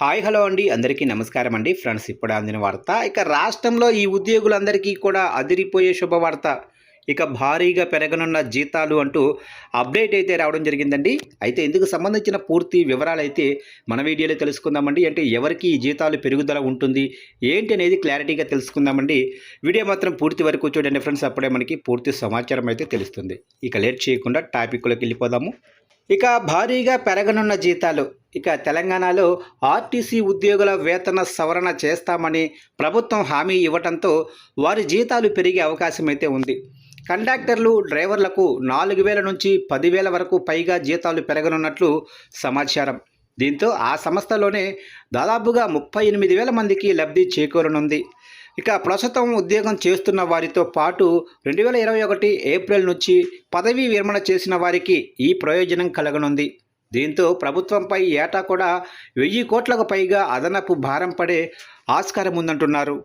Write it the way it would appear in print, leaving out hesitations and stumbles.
Hi hello అండి అందరికీ నమస్కారం అండి ఫ్రెండ్స్. ఇప్పుడు అందిన వార్త, ఇక రాష్ట్రంలో ఈ ఉద్యోగులందరికీ కూడా అదిరిపోయే శుభవార్త. ఇక భారీగా పెరగనున్న జీతాలు అంటూ అప్డేట్ అయితే రావడం జరిగిందండి. అయితే ఇందుకు సంబంధించిన పూర్తి వివరాలు అయితే మన వీడియోలో తెలుసుకుందామండి. అంటే ఎవరికి ఈ జీతాలు పెరుగుదల ఉంటుంది ఏంటి అనేది క్లారిటీగా తెలుసుకుందామండి. వీడియో మాత్రం పూర్తి వరకు చూడండి ఫ్రెండ్స్, అప్పుడే మనకి పూర్తి సమాచారం అయితే తెలుస్తుంది. ఇక లేట్ చేయకుండా టాపిక్లోకి వెళ్ళిపోదాము. ఇక భారీగా పెరగనున్న జీతాలు. ఇక తెలంగాణలో ఆర్టీసీ ఉద్యోగుల వేతన సవరణ చేస్తామని ప్రభుత్వం హామీ ఇవ్వడంతో వారి జీతాలు పెరిగే అవకాశం అయితే ఉంది. కండక్టర్లు, డ్రైవర్లకు 4,000 నుంచి 10,000 వరకు పైగా జీతాలు పెరగనున్నట్లు సమాచారం. దీంతో ఆ సంస్థలోనే దాదాపుగా 38,000 మందికి లబ్ధి చేకూరనుంది. ఇక ప్రస్తుతం ఉద్యోగం చేస్తున్న వారితో పాటు 2021 ఏప్రిల్ నుంచి పదవీ విరమణ చేసిన వారికి ఈ ప్రయోజనం కలగనుంది. దీంతో ప్రభుత్వంపై ఏటా కూడా 1,000 కోట్లకు పైగా అదనపు భారం పడే ఆస్కారం ఉందంటున్నారు.